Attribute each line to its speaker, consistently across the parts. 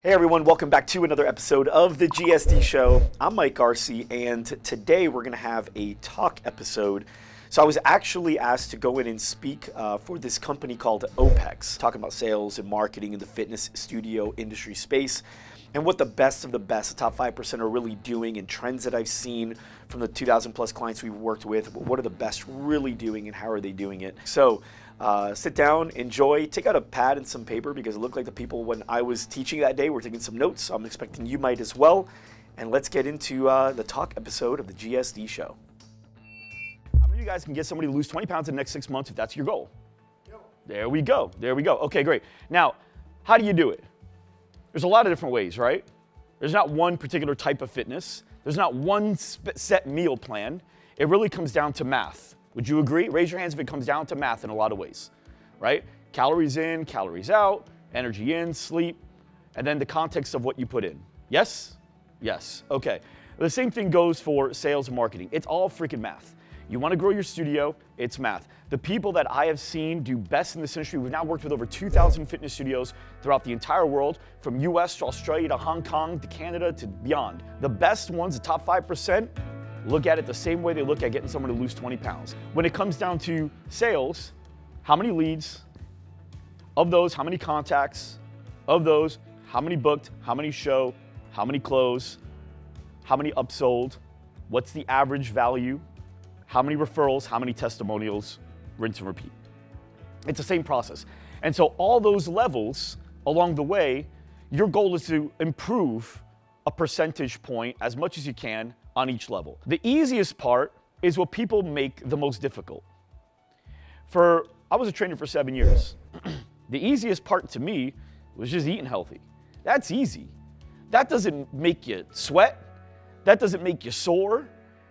Speaker 1: Hey everyone, welcome back to another episode of the GSD Show. I'm Mike Arce, and today we're going to have a talk episode. So I was actually asked to go in and speak for this company called OPEX, talking about sales and marketing in the fitness studio industry space, and what the best of the best, the top 5% are really doing, and trends that I've seen from the 2,000 plus clients we've worked with. What are the best really doing, and how are they doing it? So sit down, enjoy, take out a pad and some paper, because it looked like the people when I was teaching that day were taking some notes. I'm expecting you might as well. And let's get into the talk episode of the GSD Show. How many of you guys can get somebody to lose 20 pounds in the next 6 months if that's your goal? Yep. There we go. Okay, great. Now, how do you do it? There's a lot of different ways, right? There's not one particular type of fitness. There's not one set meal plan. It really comes down to math. Would you agree? Raise your hands if it comes down to math in a lot of ways, right? Calories in, calories out, energy in, sleep, and then the context of what you put in. Yes? Yes. Okay. The same thing goes for sales and marketing. It's all freaking math. You want to grow your studio, it's math. The people that I have seen do best in this industry, we've now worked with over 2,000 fitness studios throughout the entire world, from US to Australia to Hong Kong to Canada to beyond. The best ones, the top 5%, look at it the same way they look at getting someone to lose 20 pounds. When it comes down to sales, how many leads? Of those, how many contacts? Of those, how many booked? How many show? How many close? How many upsold? What's the average value? How many referrals? How many testimonials? Rinse and repeat. It's the same process. And so all those levels along the way, your goal is to improve a percentage point as much as you can on each level. The easiest part is what people make the most difficult. I was a trainer for 7 years. The easiest part to me was just eating healthy. That's easy. That doesn't make you sweat. That doesn't make you sore.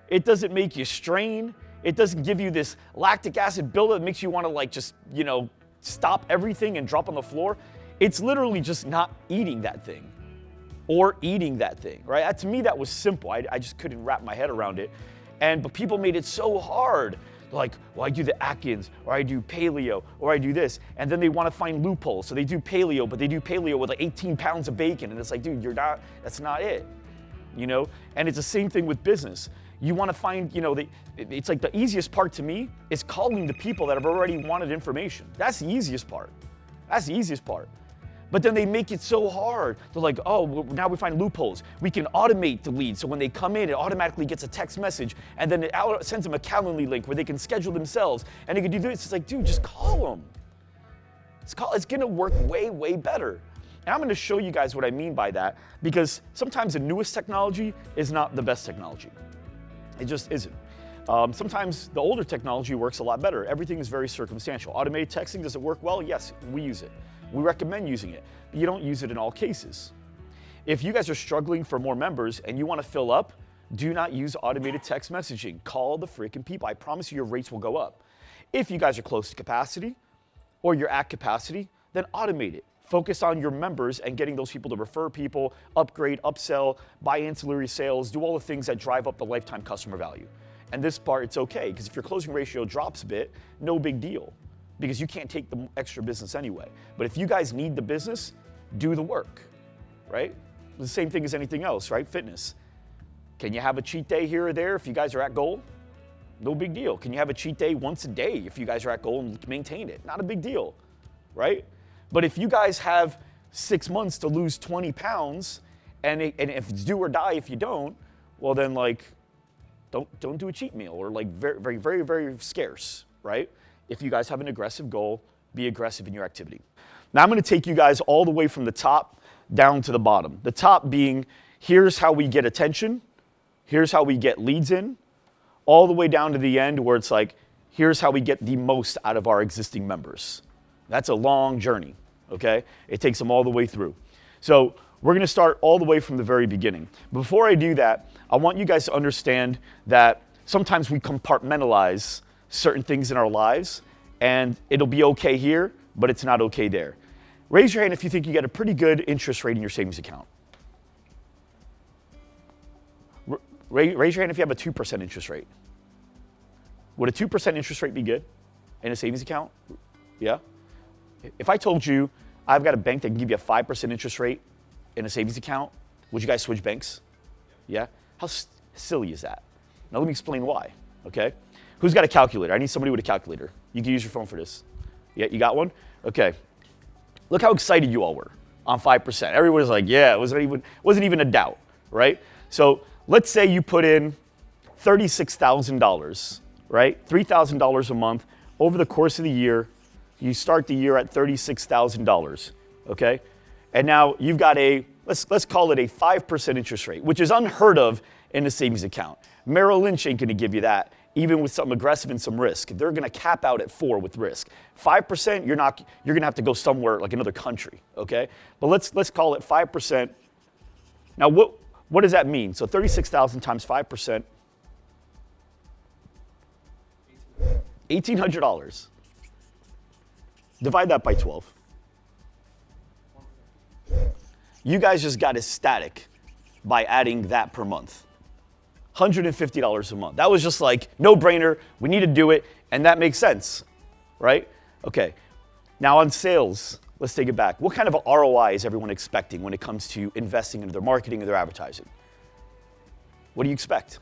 Speaker 1: It doesn't make you strain. It doesn't give you this lactic acid buildup that makes you want to stop everything and drop on the floor. It's literally just not eating that thing. Or eating that thing, right? To me, that was simple. I just couldn't wrap my head around it. But people made it so hard. They're like, well, I do the Atkins, or I do paleo, or I do this. And then they want to find loopholes. So they do paleo, but they do paleo with like 18 pounds of bacon. And it's like, dude, that's not it. And it's the same thing with business. You want to find, it's like the easiest part to me is calling the people that have already wanted information. That's the easiest part. But then they make it so hard. They're like, oh, well, now we find loopholes. We can automate the lead. So when they come in, it automatically gets a text message, and then it sends them a Calendly link where they can schedule themselves. And they can do this. It's like, dude, just call them. It's going to work way, way better. And I'm going to show you guys what I mean by that, because sometimes the newest technology is not the best technology. It just isn't. Sometimes the older technology works a lot better. Everything is very circumstantial. Automated texting, does it work well? Yes, we use it. We recommend using it, but you don't use it in all cases. If you guys are struggling for more members and you want to fill up, do not use automated text messaging. Call the freaking people. I promise you your rates will go up. If you guys are close to capacity or you're at capacity, then automate it. Focus on your members and getting those people to refer people, upgrade, upsell, buy ancillary sales, do all the things that drive up the lifetime customer value. And this part, it's okay, because if your closing ratio drops a bit, no big deal, because you can't take the extra business anyway. But if you guys need the business, do the work, right? The same thing as anything else, right? Fitness. Can you have a cheat day here or there if you guys are at goal? No big deal. Can you have a cheat day once a day if you guys are at goal and maintain it? Not a big deal, right? But if you guys have 6 months to lose 20 pounds, and if it's do or die if you don't, well then don't do a cheat meal, or very, very, very, very scarce, right? If you guys have an aggressive goal, be aggressive in your activity. Now I'm going to take you guys all the way from the top down to the bottom. The top being, here's how we get attention, here's how we get leads in, all the way down to the end where it's like, here's how we get the most out of our existing members. That's a long journey, okay? It takes them all the way through. So we're going to start all the way from the very beginning. Before I do that, I want you guys to understand that sometimes we compartmentalize certain things in our lives, and it'll be okay here, but it's not okay there. Raise your hand if you think you get a pretty good interest rate in your savings account. Raise your hand if you have a 2% interest rate. Would a 2% interest rate be good in a savings account? Yeah? If I told you I've got a bank that can give you a 5% interest rate
Speaker 2: in a savings account, would you guys switch banks? Yeah? How silly is that? Now let me explain why, okay? Who's got a calculator? I need somebody with a calculator. You can use your phone for this. Yeah, you got one? Okay. Look how excited you all were on 5%. Everyone was like, yeah, it wasn't even a doubt, right? So let's say you put in $36,000, right? $3,000 a month. Over the course of the year, you start the year at $36,000, okay? And now you've got let's call it a 5% interest rate, which is unheard of in a savings account. Merrill Lynch ain't gonna give you that, even with something aggressive and some risk. They're gonna cap out at 4 with risk. 5%, you're gonna have to go somewhere like another country, okay? But let's call it 5%. Now what does that mean? So 36,000 times 5%, $1,800. Divide that by 12. You guys just got ecstatic by adding that per month. $150 a month. That was just like no brainer. We need to do it, and that makes sense, right? Okay. Now on sales, let's take it back. What kind of ROI is everyone expecting when it comes to investing into their marketing and their advertising? What do you expect?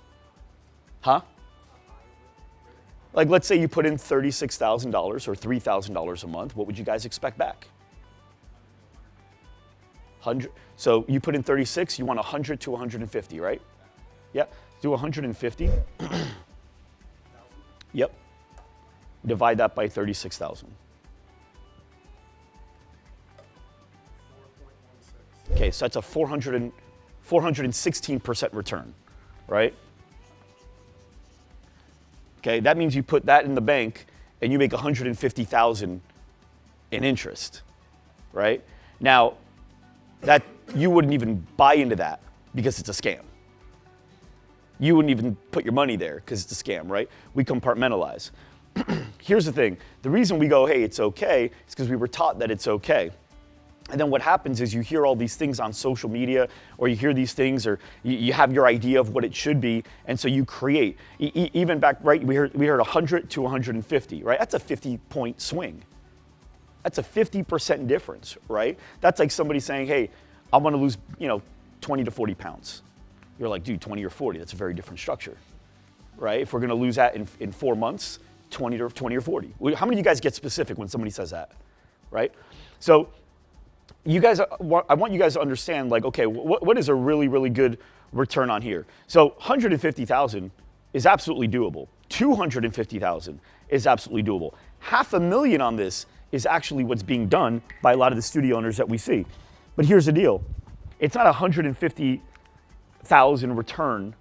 Speaker 2: Like let's say you put in $36,000 or $3,000 a month. What would you guys expect back? 100. So you put in 36, you want 100 to 150, right? Yeah. Do 150. Yep. Divide that by 36,000. Okay, so that's a 416% return, right? Okay, that means you put that in the bank and you make 150,000 in interest, right? Now, that you wouldn't even buy into that because it's a scam. You wouldn't even put your money there because it's a scam, right? We compartmentalize. Here's the thing. The reason we go, hey, it's okay, is because we were taught that it's okay. And then what happens is you hear all these things on social media, or you hear these things, or you have your idea of what it should be, and so you create. Even back, right, we heard 100 to 150, right? That's a 50-point swing. That's a 50% difference, right? That's like somebody saying, hey, I want to lose, 20 to 40 pounds. You're like, dude, 20 or 40, that's a very different structure, right? If we're going to lose that in 4 months, 20 or 40. How many of you guys get specific when somebody says that, right? So you guys, I want you guys to understand, like, okay, what is a really, really good return on here? So 150,000 is absolutely doable. 250,000 is absolutely doable. $500,000 on this is actually what's being done by a lot of the studio owners that we see. But here's the deal. It's not 150,000 return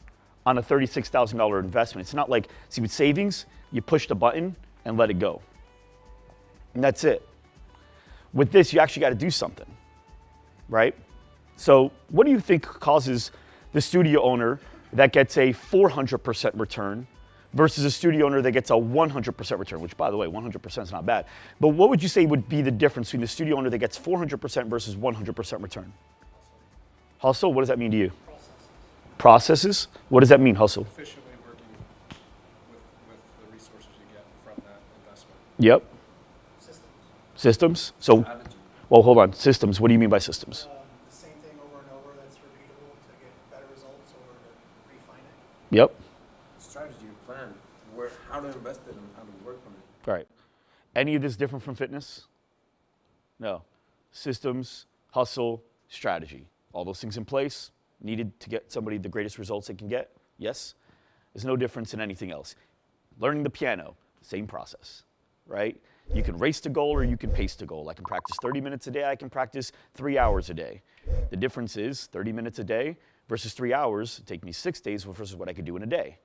Speaker 2: on a $36,000 investment. It's not like, see, with savings, you push the button and let it go. And that's it. With this, you actually got to do something, right? So what do you think causes the studio owner that gets a 400% return versus a studio owner that gets a 100% return, which, by the way, 100% is not bad. But what would you say would be the difference between the studio owner that gets 400% versus 100% return? Hustle, what does that mean to you? Processes? What does that mean, hustle?
Speaker 3: Efficiently working with the resources you get from that investment.
Speaker 2: Yep. Systems? So,
Speaker 3: Strategy.
Speaker 2: well, hold on. Systems, what do you mean by systems?
Speaker 4: The same thing over and over that's repeatable to get better results or to refine it.
Speaker 2: Yep.
Speaker 3: Strategy, plan, how to invest it and how to work on it.
Speaker 2: All right. Any of this different from fitness? No. Systems, hustle, strategy. All those things in place, needed to get somebody the greatest results they can get? Yes. There's no difference in anything else. Learning the piano, same process, right? You can race to goal or you can pace to goal. I can practice 30 minutes a day, I can practice 3 hours a day. The difference is 30 minutes a day versus 3 hours, it'd take me 6 days versus what I could do in a day,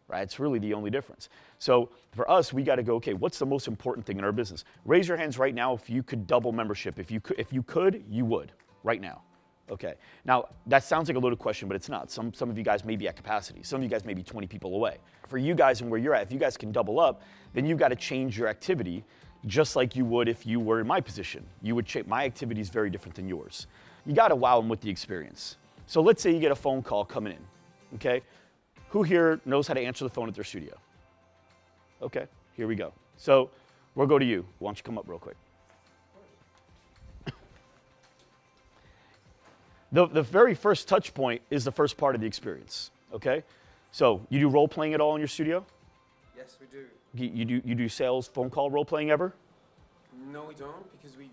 Speaker 2: right? It's really the only difference. So for us, we got to go, okay, what's the most important thing in our business? Raise your hands right now if you could double membership. If you could, you would, right now. Okay. Now, that sounds like a loaded question, but it's not. Some of you guys may be at capacity. Some of you guys may be 20 people away. For you guys and where you're at, if you guys can double up, then you've got to change your activity just like you would if you were in my position. You would change. My activity is very different than yours. You got to wow them with the experience. So let's say you get a phone call coming in, okay? Who here knows how to answer the phone at their studio? Okay, here we go. So we'll go to you. Why don't you come up real quick? The very first touch point is the first part of the experience, okay? So you do role playing at all in your studio?
Speaker 5: Yes, we do.
Speaker 2: You do sales phone call role playing ever?
Speaker 5: No, we don't, because we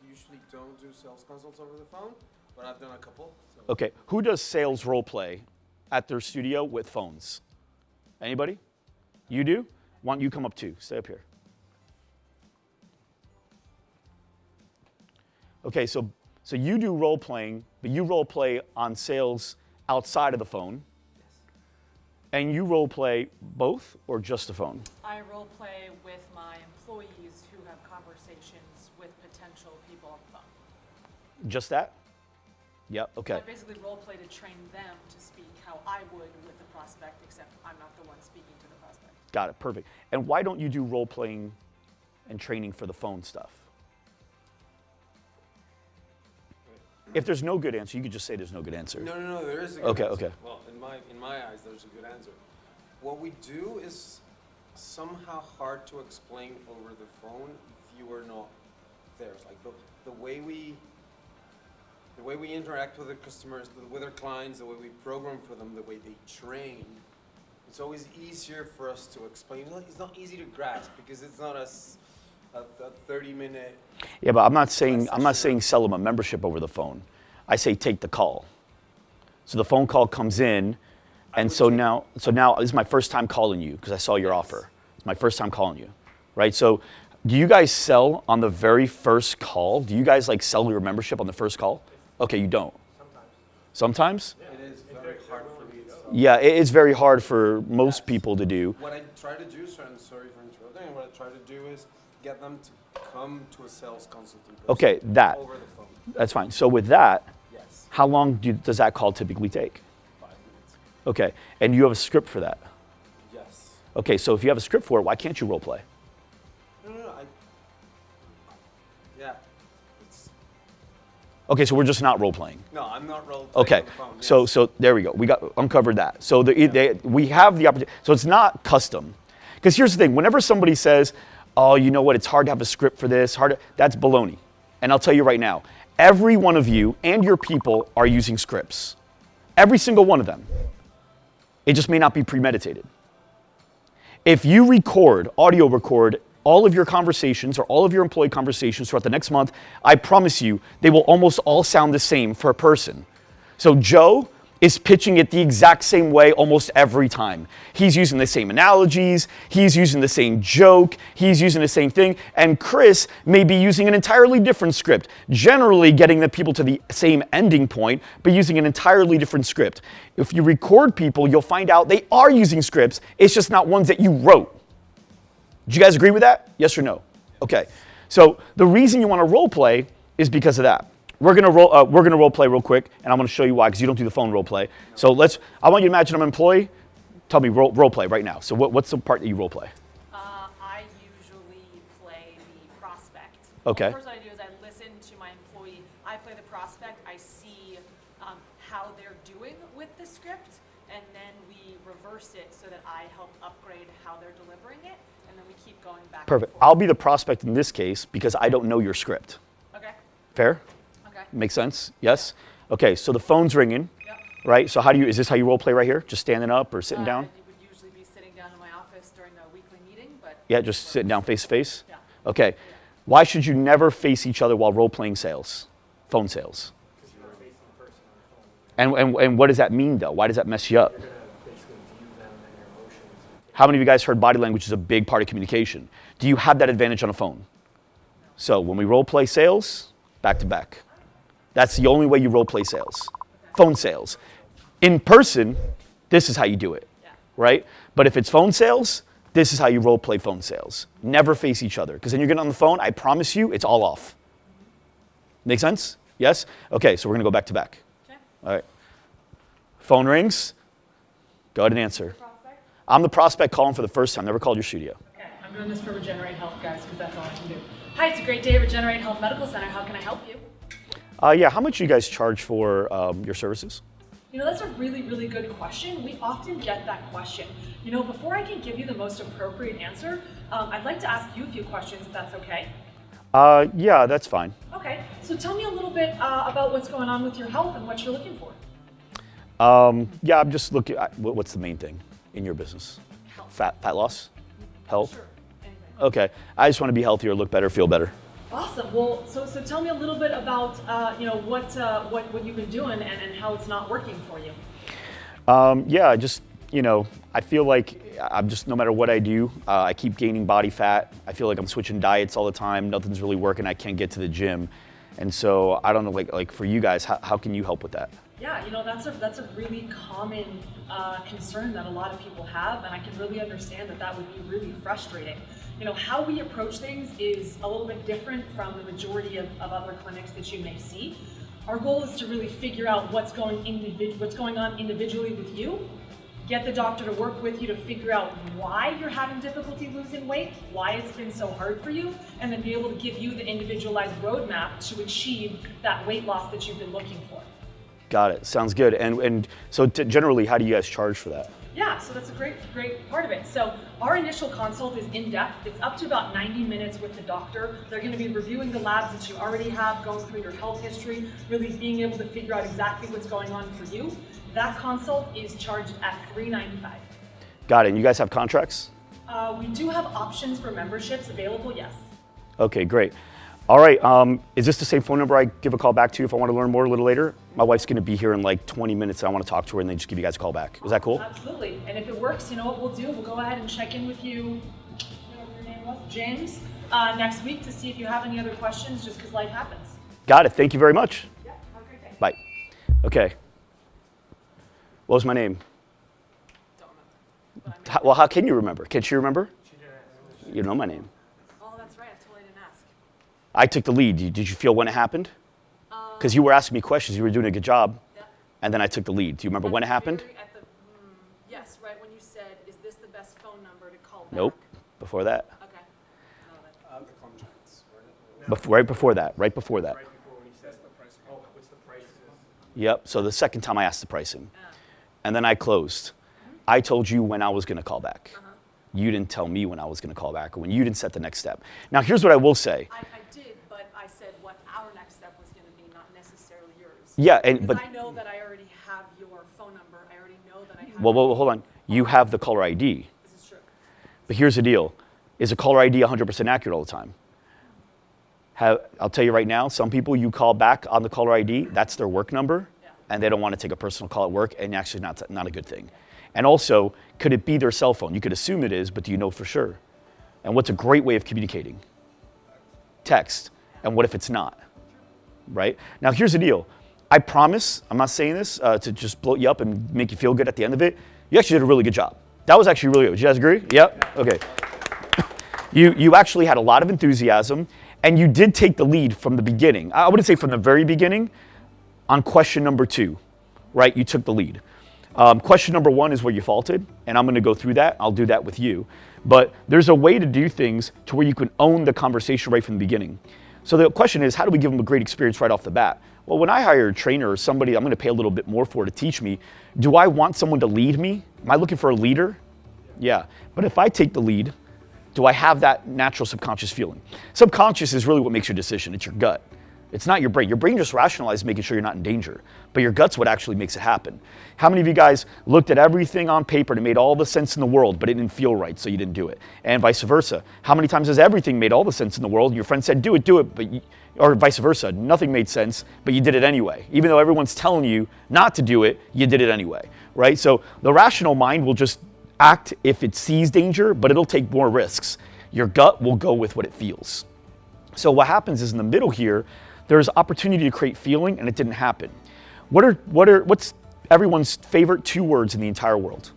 Speaker 5: usually don't do sales consults over the phone, but I've done a couple. So.
Speaker 2: Okay, who does sales role play at their studio with phones? Anybody? You do? Why don't you come up too? Stay up here. Okay, so you do role playing, but you role play on sales outside of the phone.
Speaker 5: Yes.
Speaker 2: And you role play both or just the phone?
Speaker 6: I role play with my employees who have conversations with potential people on the phone.
Speaker 2: Just that? Yep,
Speaker 6: So
Speaker 2: okay.
Speaker 6: I basically role play to train them to speak how I would with the prospect, except I'm not the one speaking to the prospect.
Speaker 2: Got it, perfect. And why don't you do role playing and training for the phone stuff? If there's no good answer, you could just say there's no good answer.
Speaker 5: No, there is a good
Speaker 2: Okay,
Speaker 5: answer.
Speaker 2: okay.
Speaker 5: Well, in my eyes, there's a good answer. What we do is somehow hard to explain over the phone if you were not there. It's like the way we interact with the customers, with our clients, the way we program for them, the way they train. It's always easier for us to explain. It's not easy to grasp because it's not a 30-minute.
Speaker 2: Yeah, but I'm not saying sell them a membership over the phone. I say take the call. So the phone call comes in, and so now this is my first time calling you because I saw your offer. It's my first time calling you, right? So do you guys sell on the very first call? Do you guys like sell your membership on the first call? Okay, you don't. Sometimes?
Speaker 5: It is very hard for me to sell.
Speaker 2: Yeah, it's very hard for most people to do.
Speaker 5: What I try to do, sorry for interrupting, what I try to do is get them to come to a sales consulting person.
Speaker 2: Okay, that.
Speaker 5: Over the phone.
Speaker 2: That's fine. So with that,
Speaker 5: Yes.
Speaker 2: how long does that call typically take?
Speaker 5: 5 minutes.
Speaker 2: Okay, and you have a script for that.
Speaker 5: Yes.
Speaker 2: Okay, so if you have a script for it, why can't you role play?
Speaker 5: No. Yeah. It's,
Speaker 2: Okay, so we're just not role playing.
Speaker 5: no, I'm not role playing
Speaker 2: Okay,
Speaker 5: on the phone.
Speaker 2: so
Speaker 5: yes.
Speaker 2: so there we go. We got uncovered that. So we have the opportunity. So it's not custom, because here's the thing: whenever somebody says, "Oh, you know what? It's hard to have a script for this," that's baloney. And I'll tell you right now, every one of you and your people are using scripts. Every single one of them. It just may not be premeditated. If you audio record all of your conversations or all of your employee conversations throughout the next month, I promise you, they will almost all sound the same for a person. So Joe is pitching it the exact same way almost every time. He's using the same analogies, he's using the same joke, he's using the same thing, and Chris may be using an entirely different script, generally getting the people to the same ending point, but using an entirely different script. If you record people, you'll find out they are using scripts, it's just not ones that you wrote. Do you guys agree with that? Yes or no? Okay. So the reason you want to role play is because of that. We're gonna role play real quick, and I'm gonna show you why, because you don't do the phone role play. So I want you to imagine I'm an employee. Tell me role play right now. So what's the part that you role play?
Speaker 6: I usually play the prospect.
Speaker 2: Okay.
Speaker 6: First what I do is I listen to my employee. I play the prospect. I see how they're doing with the script, and then we reverse it so that I help upgrade how they're delivering it, and then we keep going back.
Speaker 2: Perfect.
Speaker 6: And forth.
Speaker 2: I'll be the prospect in this case because I don't know your script.
Speaker 6: Okay.
Speaker 2: Fair?
Speaker 6: Okay.
Speaker 2: Makes sense? Yes? Okay, so the phone's ringing,
Speaker 6: Yep.
Speaker 2: right? So is this how you role play right here? Just standing up or sitting down?
Speaker 6: It would usually be sitting down in my office during the weekly meeting, but
Speaker 2: Yeah, just sitting down face to face?
Speaker 6: Yeah.
Speaker 2: Okay. Why should you never face each other while role playing sales? Phone sales.
Speaker 4: Because you're facing the person on the phone.
Speaker 2: And what does that mean though? Why does that mess you up?
Speaker 4: You're going to basically view them and their emotions.
Speaker 2: How many of you guys heard body language is a big part of communication? Do you have that advantage on a phone? So when we role play sales, back to back. That's the only way you role play sales. Phone sales. In person, this is how you do it,
Speaker 6: Yeah.
Speaker 2: right? But if it's phone sales, this is how you role play phone sales. Never face each other, because then you're getting on the phone, I promise you, it's all off. Make sense? Yes? Okay, so we're gonna go back to back.
Speaker 6: Okay.
Speaker 2: All right. Phone rings. Go ahead and answer.
Speaker 6: Prospect?
Speaker 2: I'm the prospect calling for the first time, never called your studio.
Speaker 6: Okay, I'm doing this for Regenerate Health, guys, because that's all I can do. Hi, it's a great day at Regenerate Health Medical Center. How can I help you?
Speaker 2: Yeah, how much do you guys charge for your services?
Speaker 6: You know, that's a really, really good question. We often get that question. You know, before I can give you the most appropriate answer, I'd like to ask you a few questions, if that's okay.
Speaker 2: Yeah, that's fine.
Speaker 6: Okay, so tell me a little bit about what's going on with your health and what you're looking for.
Speaker 2: Yeah, I'm just looking. What's the main thing in your business?
Speaker 6: Health.
Speaker 2: Fat loss, health.
Speaker 6: Sure. Anything.
Speaker 2: Okay, I just want to be healthier, look better, feel better.
Speaker 6: Awesome. Well, so tell me a little bit about what you've been doing and how it's not working for you.
Speaker 2: Yeah, just I feel like I'm just no matter what I do, I keep gaining body fat. I feel like I'm switching diets all the time. Nothing's really working. I can't get to the gym, and so I don't know. Like for you guys, how can you help with that?
Speaker 6: Yeah, that's a really common concern that a lot of people have, and I can really understand that would be really frustrating. How we approach things is a little bit different from the majority of other clinics that you may see. Our goal is to really figure out what's going on individually with you, get the doctor to work with you to figure out why you're having difficulty losing weight, why it's been so hard for you, and then be able to give you the individualized roadmap to achieve that weight loss that you've been looking for.
Speaker 2: Got it. Sounds good. And so generally, how do you guys charge for that?
Speaker 6: Yeah, so that's a great part of it. So our initial consult is in-depth. It's up to about 90 minutes with the doctor. They're going to be reviewing the labs that you already have, going through your health history, really being able to figure out exactly what's going on for you. That consult is charged at $395.
Speaker 2: Got it. And you guys have contracts?
Speaker 6: We do have options for memberships available, yes.
Speaker 2: Okay, great. All right, is this the same phone number I give a call back to if I want to learn more a little later? My wife's going to be here in like 20 minutes and I want to talk to her and then just give you guys a call back. Is that cool?
Speaker 6: Absolutely. And if it works, you know what we'll do? We'll go ahead and check in with you, whatever your name was, James, next week to see if you have any other questions, just because life happens.
Speaker 2: Got it. Thank you very much.
Speaker 6: Yeah, have a great day.
Speaker 2: Bye. Okay. What was my name?
Speaker 6: Don't remember. But I'm
Speaker 2: Well, how can you remember? Can she remember? You know my name.
Speaker 6: Oh, that's right. I totally didn't ask.
Speaker 2: I took the lead. Did you feel when it happened? Because you were asking me questions. You were doing a good job.
Speaker 6: Yeah.
Speaker 2: And then I took the lead. Do you remember when it happened?
Speaker 6: Yes, right when you said, is this the best phone number to call back?
Speaker 2: Nope. Before that.
Speaker 6: Okay.
Speaker 5: The contracts,
Speaker 2: Right before that. Right before that.
Speaker 3: Right before when he says the pricing, oh, what's the price?
Speaker 2: Yep. So the second time I asked the pricing. And then I closed. I told you when I was going to call back. You didn't tell me when I was going to call back or when you didn't set the next step. Now, here's what I will say.
Speaker 6: I did, but I said what our next step was going to be, not necessarily yours.
Speaker 2: Yeah,
Speaker 6: Because I know that I already have your phone number. I already know that I have.
Speaker 2: Well, hold on. You have the caller ID.
Speaker 6: This is true.
Speaker 2: But here's the deal. Is a caller ID 100% accurate all the time? I'll tell you right now, some people you call back on the caller ID, that's their work number, and they don't want to take a personal call at work, and actually not a good thing. And also, could it be their cell phone? You could assume it is, but do you know for sure? And what's a great way of communicating? Text. And what if it's not? Right? Now, here's the deal. I promise, I'm not saying this to just blow you up and make you feel good at the end of it. You actually did a really good job. That was actually really good. Would you guys agree? Yep. Okay. You actually had a lot of enthusiasm, and you did take the lead from the beginning. I wouldn't say from the very beginning. On question number 2, right? You took the lead. Question number 1 is where you faulted, and I'm going to go through that. I'll do that with you. But there's a way to do things to where you can own the conversation right from the beginning. So the question is, how do we give them a great experience right off the bat? Well, when I hire a trainer or somebody I'm going to pay a little bit more for to teach me, do I want someone to lead me? Am I looking for a leader? Yeah. But if I take the lead, do I have that natural subconscious feeling? Subconscious is really what makes your decision. It's your gut. It's not your brain. Your brain just rationalizes making sure you're not in danger. But your gut's what actually makes it happen. How many of you guys looked at everything on paper and it made all the sense in the world, but it didn't feel right, so you didn't do it? And vice versa. How many times has everything made all the sense in the world and your friend said, do it, but or vice versa. Nothing made sense, but you did it anyway. Even though everyone's telling you not to do it, you did it anyway, right? So the rational mind will just act if it sees danger, but it'll take more risks. Your gut will go with what it feels. So what happens is in the middle here, there's opportunity to create feeling, and it didn't happen. What's everyone's favorite 2 words in the entire world?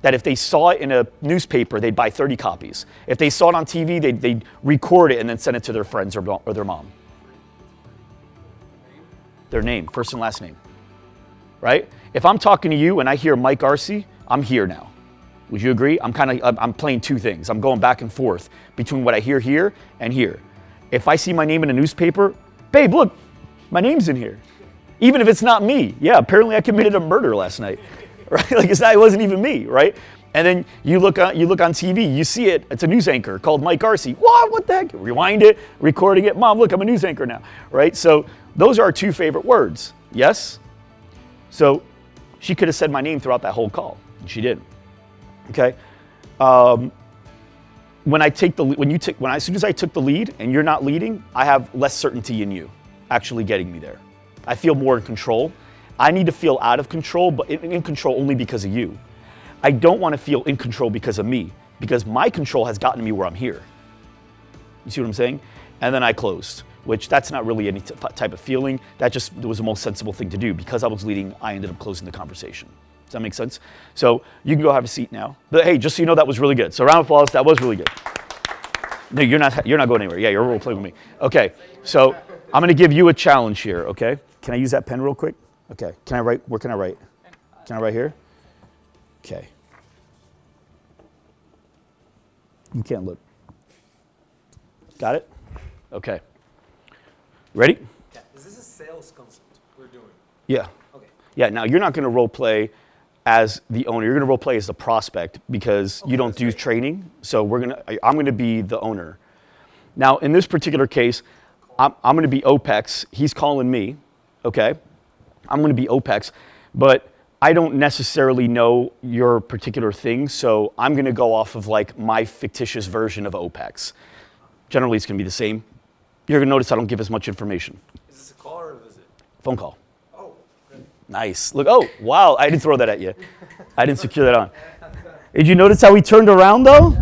Speaker 2: That if they saw it in a newspaper, they'd buy 30 copies. If they saw it on TV, they'd record it and then send it to their friends or their mom. Their name, first and last name, right? If I'm talking to you and I hear Mike Arce, I'm here now. Would you agree? I'm playing 2 things. I'm going back and forth between what I hear here and here. If I see my name in a newspaper, babe, look, my name's in here. Even if it's not me. Yeah, apparently I committed a murder last night, right? Like it wasn't even me, right? And then you look on TV, you see it. It's a news anchor called Mike Arce. What the heck? Rewind it, recording it. Mom, look, I'm a news anchor now, right? So those are our two favorite words. Yes. So she could have said my name throughout that whole call, and she didn't. Okay. As soon as I took the lead and you're not leading, I have less certainty in you actually getting me there. I feel more in control. I need to feel out of control, but in control only because of you. I don't want to feel in control because of me, because my control has gotten me where I'm here. You see what I'm saying? And then I closed, which that's not really any type of feeling. That just was the most sensible thing to do. Because I was leading, I ended up closing the conversation. Does that make sense? So you can go have a seat now. But hey, just so you know, that was really good. So round of applause, that was really good. No, you're not going anywhere. Yeah, you're role playing with me. Okay, so I'm gonna give you a challenge here, okay? Can I use that pen real quick? Okay, can I write, where can I write? Can I write here? Okay. You can't look. Got it? Okay. Ready?
Speaker 5: Yeah. Is this a sales concept we're doing?
Speaker 2: Yeah.
Speaker 5: Okay.
Speaker 2: Yeah, now you're not gonna role play as the owner, you're gonna role play as the prospect because you don't do training, so I'm gonna be the owner. Now, in this particular case, I'm gonna be OPEX, he's calling me, okay? I'm gonna be OPEX, but I don't necessarily know your particular thing, so I'm gonna go off of like my fictitious version of OPEX. Generally, it's gonna be the same. You're gonna notice I don't give as much information.
Speaker 5: Is this a call or a visit?
Speaker 2: Phone call.
Speaker 5: Oh, good.
Speaker 2: Nice. Look, oh, wow, I didn't throw that at you. I didn't secure that on. Did you notice how he turned around though?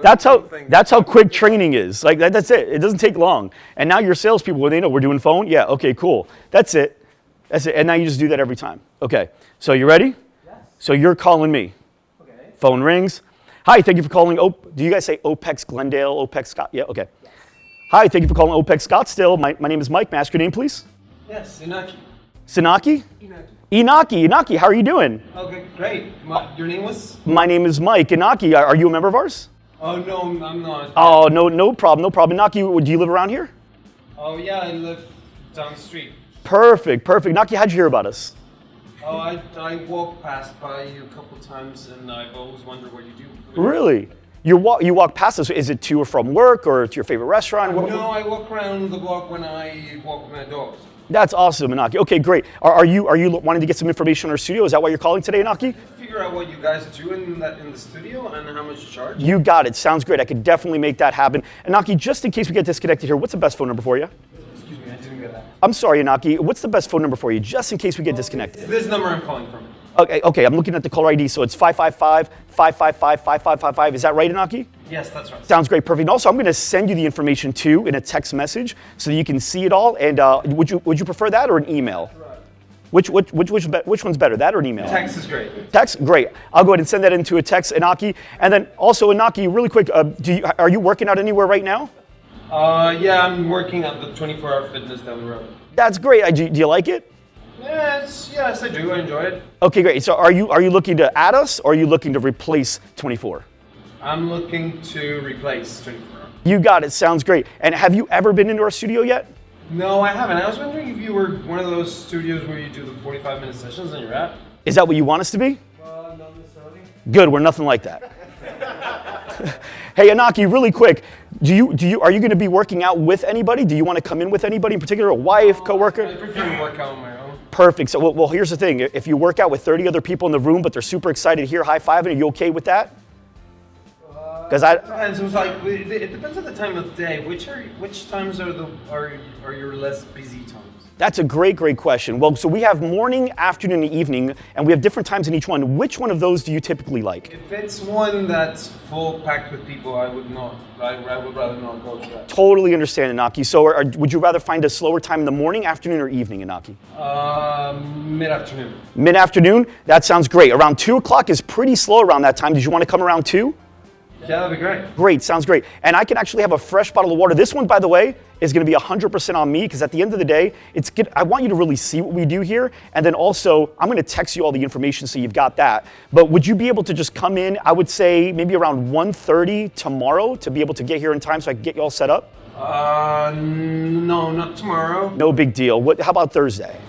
Speaker 2: That's how quick training is. Like that's it. It doesn't take long. And now your salespeople, when they know we're doing phone, yeah, okay, cool. That's it. That's it. And now you just do that every time. Okay. So you ready?
Speaker 4: Yes.
Speaker 2: So you're calling me.
Speaker 4: Okay.
Speaker 2: Phone rings. Hi, thank you for calling. Do you guys say OPEX Glendale, OPEX Scott? Yeah, okay.
Speaker 4: Yes.
Speaker 2: Hi, thank you for calling OPEX Scottsdale. My name is Mike. May I ask your name, please?
Speaker 5: Yes, Inaki.
Speaker 2: Sinaki?
Speaker 5: Inaki.
Speaker 2: Inaki, how are you doing?
Speaker 5: Okay, great. Your name was?
Speaker 2: My name is Mike. Inaki, are you a member of ours?
Speaker 5: Oh, no, I'm not.
Speaker 2: Oh, no problem. Inaki, do you live around here?
Speaker 5: Oh, yeah, I live down the street.
Speaker 2: Perfect. Inaki, how'd you hear about us?
Speaker 5: Oh, I walked past by you a couple times, and I've always wondered what you do.
Speaker 2: Really? You walk past us. Is it to or from work or to your favorite restaurant?
Speaker 5: No, I walk around the block when I walk with my dogs.
Speaker 2: That's awesome, Inaki. Okay, great. Are you wanting to get some information on our studio? Is that why you're calling today, Inaki?
Speaker 5: Figure out what you guys do in the studio and how much you charge.
Speaker 2: You got it. Sounds great. I could definitely make that happen. Inaki, just in case we get disconnected here, what's the best phone number for you?
Speaker 5: Excuse me, I didn't get that.
Speaker 2: I'm sorry, Inaki. What's the best phone number for you, just in case we get disconnected?
Speaker 5: This number I'm calling from.
Speaker 2: Okay. I'm looking at the caller ID, so it's 555-555-5555. Is that right, Inaki?
Speaker 5: Yes, that's right.
Speaker 2: Sounds great, perfect. And also, I'm going to send you the information too in a text message so that you can see it all. And would you prefer that or an email? Which one's better, that or an email?
Speaker 5: Text is great.
Speaker 2: Text, great. I'll go ahead and send that into a text, Inaki. And then also, Inaki, really quick, are you working out anywhere right now?
Speaker 5: Yeah, I'm working at the 24-hour fitness down the road.
Speaker 2: That's great. Do you like it?
Speaker 5: Yes, I do. I enjoy it.
Speaker 2: Okay, great. So are you looking to add us or are you looking to replace 24?
Speaker 5: I'm looking to replace 24.
Speaker 2: You got it. Sounds great. And have you ever been into our studio yet?
Speaker 5: No, I haven't. I was wondering if you were one of those studios where you do the 45-minute sessions on your app.
Speaker 2: Is that what you want us to be?
Speaker 5: Not necessarily.
Speaker 2: Good. We're nothing like that. Hey, Inaki, really quick. Are you going to be working out with anybody? Do you want to come in with anybody in particular? A wife, coworker?
Speaker 5: I prefer to work out on my own.
Speaker 2: Perfect. So, well, here's the thing. If you work out with 30 other people in the room, but they're super excited here, high-fiving, are you okay with that? Because
Speaker 5: And so it's like it depends on the time of day. Which times are your less busy times?
Speaker 2: That's a great question. Well, so we have morning, afternoon, and evening, and we have different times in each one. Which one of those do you typically like?
Speaker 5: If it's one that's full packed with people, I would not. I would rather not go to that.
Speaker 2: Totally understand, Inaki. So would you rather find a slower time in the morning, afternoon, or evening, Inaki?
Speaker 5: Mid-afternoon.
Speaker 2: Mid-afternoon? That sounds great. Around 2 o'clock is pretty slow around that time. Did you want to come around 2?
Speaker 5: Yeah, that'd be great.
Speaker 2: Great, sounds great. And I can actually have a fresh bottle of water. This one, by the way, is going to be 100% on me because at the end of the day, it's good. I want you to really see what we do here. And then also, I'm going to text you all the information so you've got that. But would you be able to just come in, I would say maybe around 1:30 tomorrow to be able to get here in time so I can get you all set up?
Speaker 5: No, not tomorrow.
Speaker 2: No big deal. How about Thursday?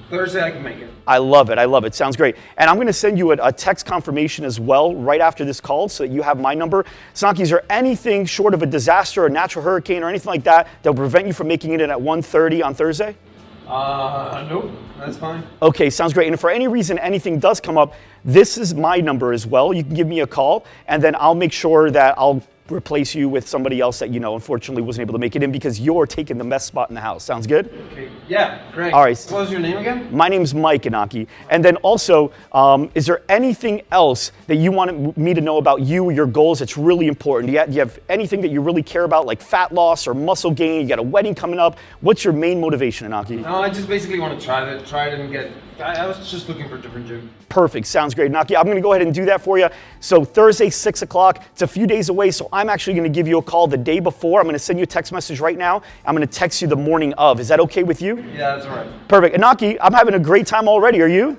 Speaker 5: Thursday I can make it.
Speaker 2: I love it. I love it. Sounds great. And I'm going to send you a text confirmation as well right after this call so that you have my number. Snaki, is there anything short of a disaster, a natural hurricane, or anything like that that will prevent you from making it in at 1:30 on Thursday?
Speaker 5: Nope, that's fine.
Speaker 2: Okay, sounds great. And if for any reason anything does come up, this is my number as well. You can give me a call, and then I'll make sure that I'll replace you with somebody else that, unfortunately wasn't able to make it in because you're taking the best spot in the house. Sounds good?
Speaker 5: Okay. Yeah, great.
Speaker 2: All right.
Speaker 5: What was your name again?
Speaker 2: My name's Mike Arce. And then also, is there anything else that you wanted me to know about you or your goals that's really important? Do you have anything that you really care about, like fat loss or muscle gain? You got a wedding coming up. What's your main motivation, Arce?
Speaker 5: No, I just basically want to try it and get. I was just looking for a different gym.
Speaker 2: Perfect. Sounds great, Arce. I'm going to go ahead and do that for you. So Thursday, 6 o'clock. It's a few days away, so I'm actually going to give you a call the day before. I'm going to send you a text message right now. I'm going to text you the morning of. Is that okay with you?
Speaker 5: Yeah, that's all right.
Speaker 2: Perfect. And Arce, I'm having a great time already. Are you?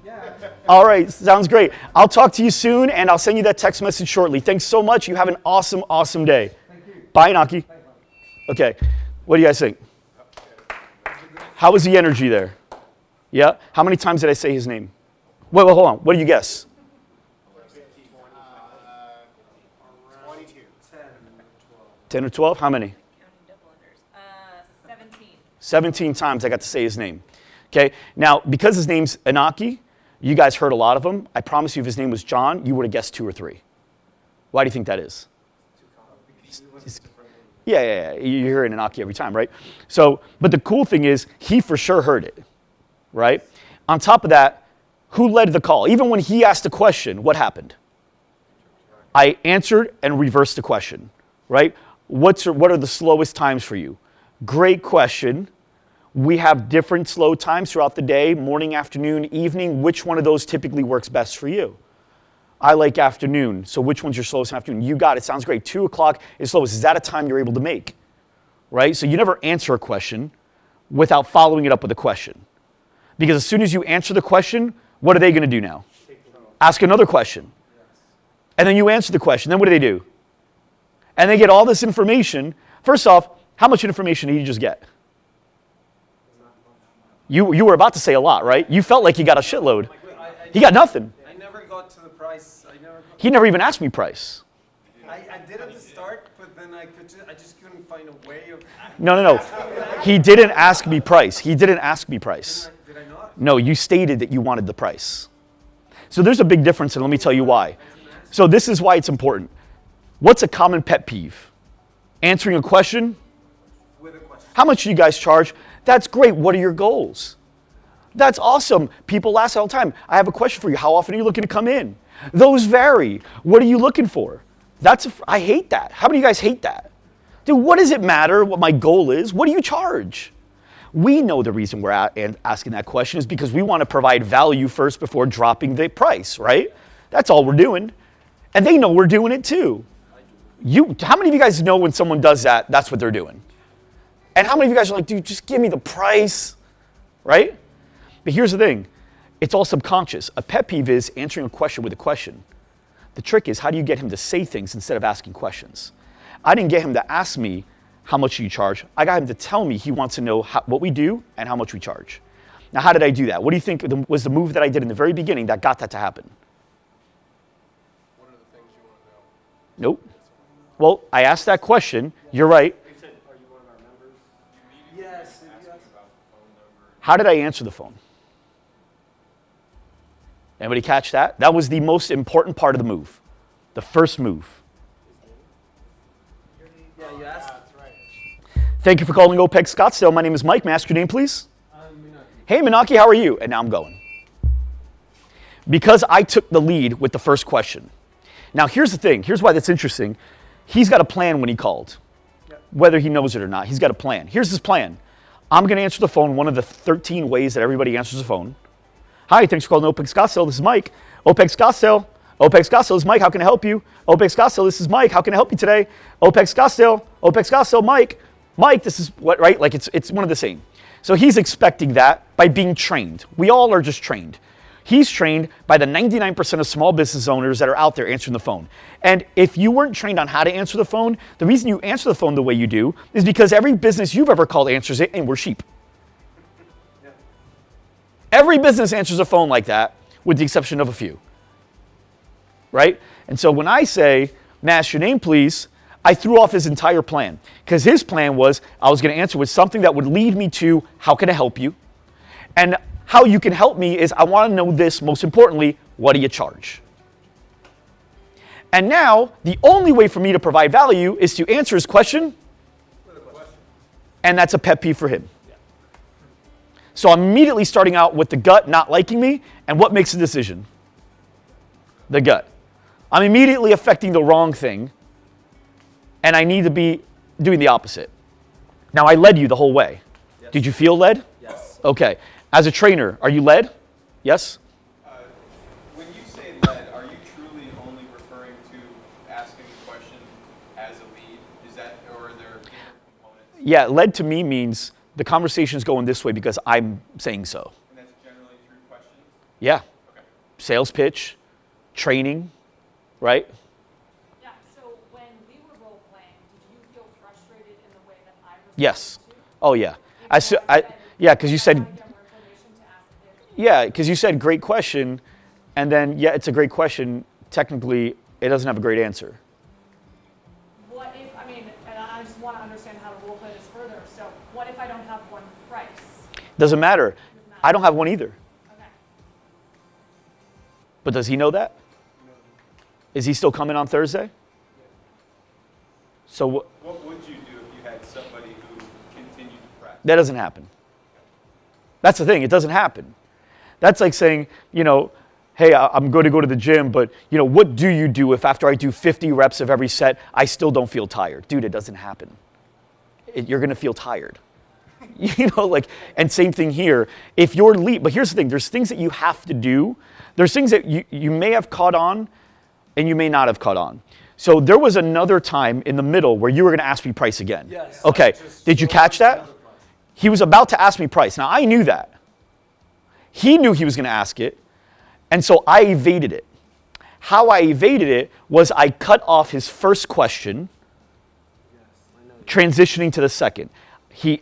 Speaker 2: Yeah. All right. Sounds great. I'll talk to you soon, and I'll send you that text message shortly. Thanks so much. You have an awesome, awesome day.
Speaker 5: Thank you.
Speaker 2: Bye, Arce. Okay. What do you guys think? How was the energy there? Yeah? How many times did I say his name? Wait, hold on. What do you guess?
Speaker 4: 22.
Speaker 2: 10 or 12? How many?
Speaker 6: Counting double unders. 17.
Speaker 2: 17 times I got to say his name. Okay? Now, because his name's Arce, you guys heard a lot of them. I promise you if his name was John, you would have guessed 2 or 3. Why do you think that is? Yeah. You're hearing Arce every time, right? So, but the cool thing is, he for sure heard it, right? On top of that, who led the call? Even when he asked a question, what happened? I answered and reversed the question, right? What are the slowest times for you? Great question. We have different slow times throughout the day, morning, afternoon, evening. Which one of those typically works best for you? I like afternoon, so which one's your slowest afternoon? You got it, sounds great. 2 o'clock is slowest. Is that a time you're able to make? Right? So you never answer a question without following it up with a question. Because as soon as you answer the question, what are they going to do now? Ask another question. And then you answer the question. Then what do? And they get all this information. First off, how much information did you just get? You were about to say a lot, right? You felt like you got a shitload. He got nothing.
Speaker 5: I never got to the price.
Speaker 2: He never even asked me price.
Speaker 5: I did at the start, but then I just couldn't find a way of.
Speaker 2: No. He didn't ask me price. Did I not? No, you stated that you wanted the price. So there's a big difference, and let me tell you why. So this is why it's important. What's a common pet peeve? Answering a question?
Speaker 5: With a question.
Speaker 2: How much do you guys charge? That's great. What are your goals? That's awesome. People ask all the time. I have a question for you. How often are you looking to come in? Those vary. What are you looking for? I hate that. How many of you guys hate that? Dude, what does it matter what my goal is? What do you charge? We know the reason we're asking that question is because we want to provide value first before dropping the price, right? That's all we're doing. And they know we're doing it too. How many of you guys know when someone does that, that's what they're doing? And how many of you guys are like, dude, just give me the price, right? But here's the thing. It's all subconscious. A pet peeve is answering a question with a question. The trick is, how do you get him to say things instead of asking questions? I didn't get him to ask me, how much do you charge? I got him to tell me he wants to know what we do and how much we charge. Now, how did I do that? What do you think was the move that I did in the very beginning that got that to happen?
Speaker 3: What are the things you want to know?
Speaker 2: Nope. Well, I asked that question. You're right.
Speaker 3: They said, are you one of our members?
Speaker 5: Yes.
Speaker 3: Ask me about the phone number.
Speaker 2: How did I answer the phone? Anybody catch that? That was the most important part of the move. The first move.
Speaker 5: Yeah, you asked.
Speaker 4: That's right.
Speaker 2: Thank you for calling OPEX Scottsdale. My name is Mike. May I ask your name, please? Hey, Arce, how are you? And now I'm going. Because I took the lead with the first question. Now, here's the thing. Here's why that's interesting. He's got a plan when he called. Whether he knows it or not, he's got a plan. Here's his plan. I'm going to answer the phone one of the 13 ways that everybody answers the phone. Hi, thanks for calling OPEX Scottsdale. This is Mike. OPEX Scottsdale. OPEX Scottsdale, this is Mike. How can I help you? OPEX Scottsdale, this is Mike. How can I help you today? OPEX Scottsdale. OPEX Scottsdale, Mike. Mike, this is what, right? Like it's one of the same. So he's expecting that by being trained. We all are just trained. He's trained by the 99% of small business owners that are out there answering the phone. And if you weren't trained on how to answer the phone, the reason you answer the phone the way you do is because every business you've ever called answers it, and we're sheep. Every business answers a phone like that, with the exception of a few. Right? And so when I say, "May I ask your name, please?" I threw off his entire plan. Because his plan was, I was going to answer with something that would lead me to, how can I help you? And how you can help me is, I want to know this, most importantly, what do you charge? And now, the only way for me to provide value is to answer his question, and that's a pet peeve for him. So I'm immediately starting out with the gut not liking me, and what makes the decision? The gut. I'm immediately affecting the wrong thing, and I need to be doing the opposite. Now, I led you the whole way.
Speaker 5: Yes.
Speaker 2: Did you feel led?
Speaker 5: Yes.
Speaker 2: Okay. As a trainer, are you led? Yes?
Speaker 7: When you say led, are you truly only referring to asking the question as a lead? Is that, or are there different components?
Speaker 2: Yeah, led to me means the conversation's going this way because I'm saying so.
Speaker 7: And that's generally through questions?
Speaker 2: Yeah.
Speaker 7: Okay.
Speaker 2: Sales pitch, training, right?
Speaker 6: Yeah, so when we were role playing, did you feel frustrated in the way that I responded
Speaker 2: Yes.
Speaker 6: to?
Speaker 2: Oh, yeah. Because you said, yeah, because you said great question, and then, yeah, it's a great question. Technically, it doesn't have a great answer.
Speaker 6: What if, I mean, and I just want to understand how to role play this further. So what if I don't have one price?
Speaker 2: Doesn't matter. I don't have one either.
Speaker 6: Okay.
Speaker 2: But does he know that? Is he still coming on Thursday? So
Speaker 7: What would you do if you had somebody who continued to practice?
Speaker 2: that doesn't happen. That's the thing. It doesn't happen. That's like saying, hey, I'm going to go to the gym, but, what do you do if after I do 50 reps of every set, I still don't feel tired? Dude, it doesn't happen. You're going to feel tired. And same thing here. If you're but here's the thing. There's things that you have to do. There's things that you may have caught on and you may not have caught on. So there was another time in the middle where you were going to ask me price again.
Speaker 5: Yes.
Speaker 2: Okay. Did you catch that? He was about to ask me price. Now, I knew that. He knew he was going to ask it, and so I evaded it. How I evaded it was I cut off his first question, transitioning to the second.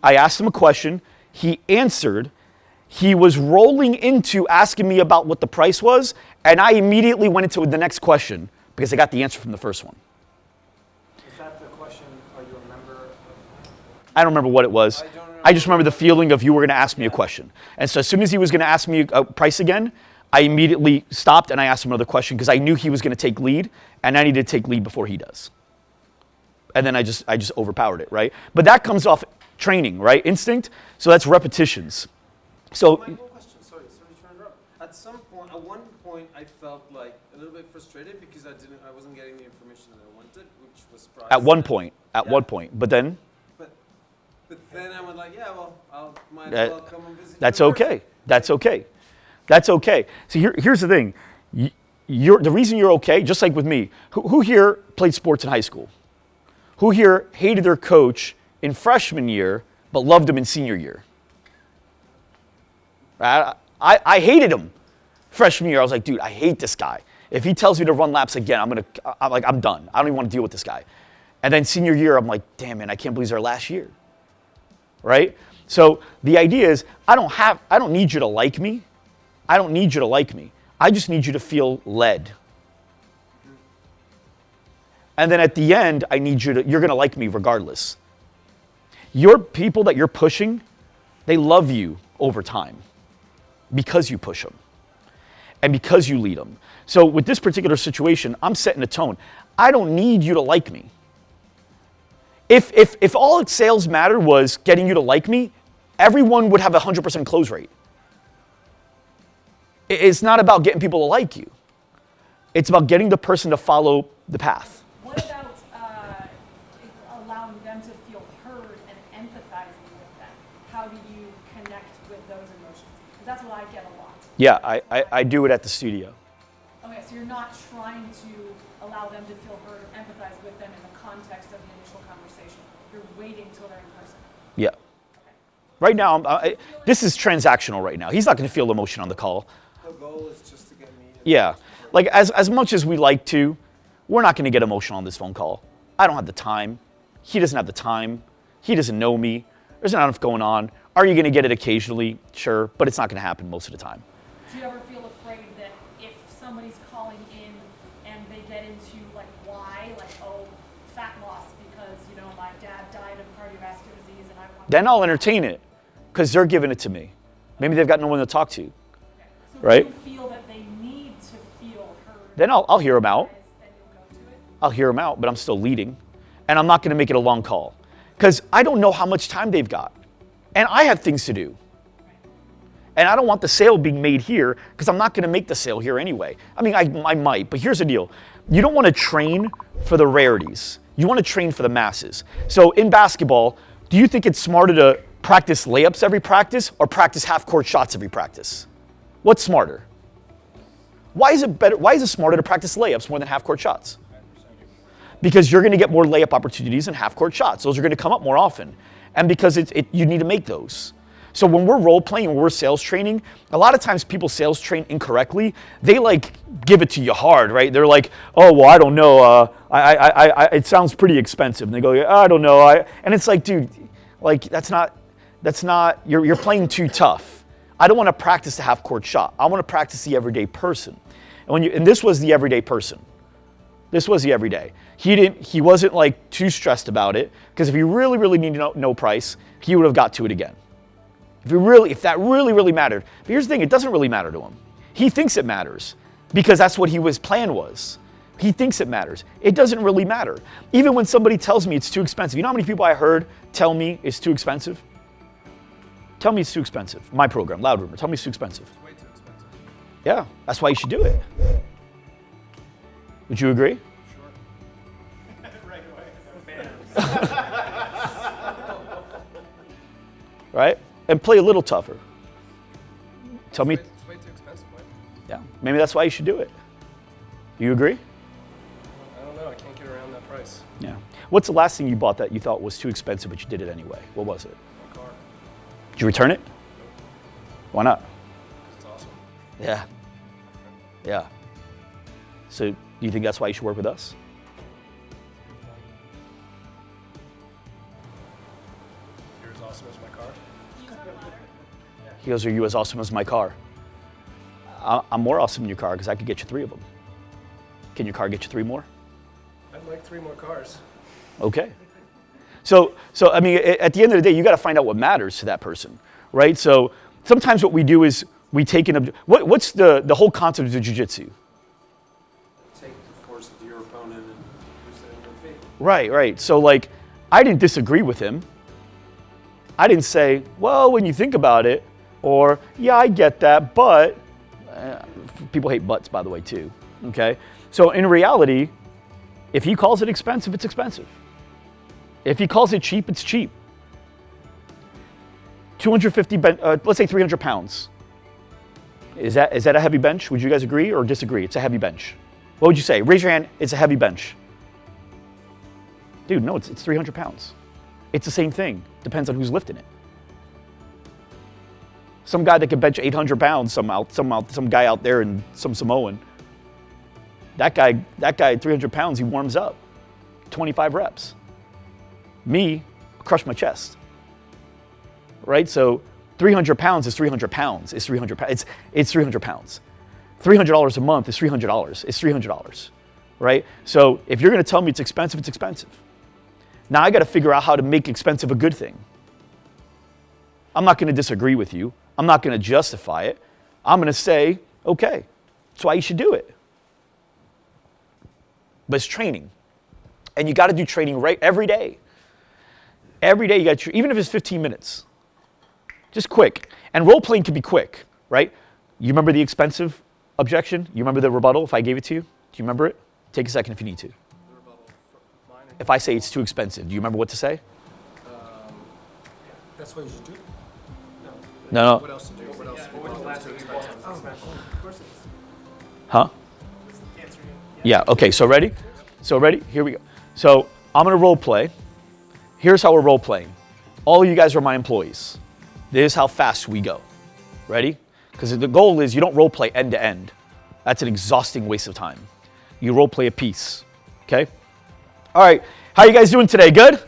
Speaker 2: I asked him a question. He answered. He was rolling into asking me about what the price was, and I immediately went into the next question because I got the answer from the first one.
Speaker 4: Is that the question, are you a member of?
Speaker 2: I don't remember what it was. I just remember the feeling of you were going to ask me a question. And so as soon as he was going to ask me a price again, I immediately stopped and I asked him another question because I knew he was going to take lead, and I needed to take lead before he does. And then I just overpowered it, right? But that comes off training, right? Instinct. So that's repetitions. So
Speaker 5: My whole question, sorry to interrupt. At one point, I felt like a little bit frustrated because I wasn't getting the information that I wanted, which was price.
Speaker 2: at one point,
Speaker 5: Yeah.
Speaker 2: but then
Speaker 5: But then I went like, yeah, well, might
Speaker 2: That-
Speaker 5: as well come and visit.
Speaker 2: that's
Speaker 5: you in person.
Speaker 2: okay. That's okay. That's okay. See, here's the thing. The reason you're okay, just like with me, who here played sports in high school? Who here hated their coach in freshman year but loved him in senior year? I hated him freshman year. I was like, dude, I hate this guy. If he tells me to run laps again, I'm done. I don't even want to deal with this guy. And then senior year, I'm like, damn, man, I can't believe it's our last year. Right? So the idea is, I don't need you to like me. I don't need you to like me. I just need you to feel led. And then at the end, you're going to like me regardless. Your people that you're pushing, they love you over time because you push them and because you lead them. So with this particular situation, I'm setting a tone. I don't need you to like me. If all sales mattered was getting you to like me, everyone would have a 100% close rate. It's not about getting people to like you. It's about getting the person to follow the path.
Speaker 6: What about allowing them to feel heard and empathizing with them? How do you connect with those emotions? Because that's what I get a lot.
Speaker 2: Yeah, I do it at the studio.
Speaker 6: Okay, so you're not trying to allow them to feel heard or empathize with them in the context of the initial conversation. You're waiting till they're in person.
Speaker 2: Yeah. Right now, this is transactional right now. He's not going to feel emotion on the call.
Speaker 5: The goal is just to get me.
Speaker 2: Yeah. Like, as much as we like to, we're not going to get emotional on this phone call. I don't have the time. He doesn't have the time. He doesn't know me, There's not enough going on. Are you going to get it occasionally? Sure, but it's not going to happen most of the time.
Speaker 6: Do you ever feel afraid that if somebody's calling in and they get into like why, like, oh, fat loss because, you know, my dad died of cardiovascular disease and I want
Speaker 2: Then I'll entertain it because they're giving it to me. Maybe they've got no one to talk to,
Speaker 6: so
Speaker 2: right?
Speaker 6: Do you feel that they need to feel heard?
Speaker 2: Then I'll hear them out.
Speaker 6: Then you'll go to it?
Speaker 2: I'll hear them out, but I'm still leading. And I'm not going to make it a long call because I don't know how much time they've got. And I have things to do. And I don't want the sale being made here because I'm not going to make the sale here anyway. I mean, I might, but here's the deal. You don't want to train for the rarities. You want to train for the masses. So in basketball, do you think it's smarter to practice layups every practice or practice half-court shots every practice? What's smarter? Why is it smarter to practice layups more than half-court shots? Because you're going to get more layup opportunities than half-court shots. Those are going to come up more often. And because you need to make those. So when we're role playing, when we're sales training, a lot of times people sales train incorrectly. They like give it to you hard, right? They're like, oh, well, I don't know. It sounds pretty expensive. And they go, I don't know. And it's like, dude, like that's not, you're playing too tough. I don't want to practice the half-court shot. I want to practice the everyday person. And this was the everyday person. This was the everyday. He wasn't like too stressed about it because if he really, really needed to know price, he would have got to it again. If that really, really mattered. But here's the thing, it doesn't really matter to him. He thinks it matters because that's what his plan was. He thinks it matters. It doesn't really matter. Even when somebody tells me it's too expensive. You know how many people I heard tell me it's too expensive? Tell me it's too expensive. My program, Loud Rumor, tell me it's too expensive.
Speaker 3: It's way too expensive.
Speaker 2: Yeah, that's why you should do it. Would you agree?
Speaker 3: Sure. Right away.
Speaker 2: Right? And play a little tougher. Tell me,
Speaker 3: It's way too expensive, Mike.
Speaker 2: yeah, maybe that's why you should do it. Do you agree?
Speaker 3: I don't know. I can't get around that price.
Speaker 2: Yeah. What's the last thing you bought that you thought was too expensive but you did it anyway? What was it?
Speaker 3: My car.
Speaker 2: Did you return it? Why not?
Speaker 3: It's awesome.
Speaker 2: Yeah. Yeah. So do you think that's why you should work with us?
Speaker 3: You're as awesome as my car.
Speaker 2: He goes, are you as awesome as my car? I'm more awesome than your car because I could get you 3 of them. Can your car get you 3 more?
Speaker 3: I'd like 3 more cars.
Speaker 2: Okay. So I mean, at the end of the day, you got to find out what matters to that person, right? So sometimes what we do is we take what's the whole concept of jiu-jitsu?
Speaker 5: Take the force of your opponent and use it in your favor.
Speaker 2: Right. So like, I didn't disagree with him. I didn't say, well, when you think about it, or yeah, I get that, but people hate buts, by the way, too. Okay. So in reality, if he calls it expensive, it's expensive. If he calls it cheap, it's cheap. 250, let's say 300 pounds. Is that a heavy bench? Would you guys agree or disagree? It's a heavy bench. What would you say? Raise your hand. It's a heavy bench. Dude, no, it's 300 pounds. It's the same thing. Depends on who's lifting it. Some guy that can bench 800 pounds, some guy out there in some Samoan. That guy at 300 pounds, he warms up. 25 reps. Me, crush my chest. Right? So 300 pounds is 300 pounds. It's 300 pounds. It's 300 pounds. $300 a month is $300. It's $300. Right? So if you're going to tell me it's expensive, it's expensive. Now I got to figure out how to make expensive a good thing. I'm not going to disagree with you. I'm not going to justify it. I'm going to say, okay, that's why you should do it. But it's training. And you got to do training right every day. Every day you got to, even if it's 15 minutes. Just quick. And role playing can be quick, right? You remember the expensive objection? You remember the rebuttal if I gave it to you? Do you remember it? Take a second if you need to.
Speaker 3: The rebuttal for mine.
Speaker 2: If I say it's too expensive, do you remember what to say?
Speaker 3: That's what you should do.
Speaker 2: No.
Speaker 3: What else to do? What else? What else too expensive?
Speaker 4: Oh, of course it is.
Speaker 2: Huh?
Speaker 4: Answering it.
Speaker 2: Yeah, okay, so ready? Here we go. So I'm gonna role play. Here's how we're role playing. All of you guys are my employees. This is how fast we go. Ready? Because the goal is you don't role play end to end. That's an exhausting waste of time. You role play a piece, okay? All right, how you guys doing today? Good?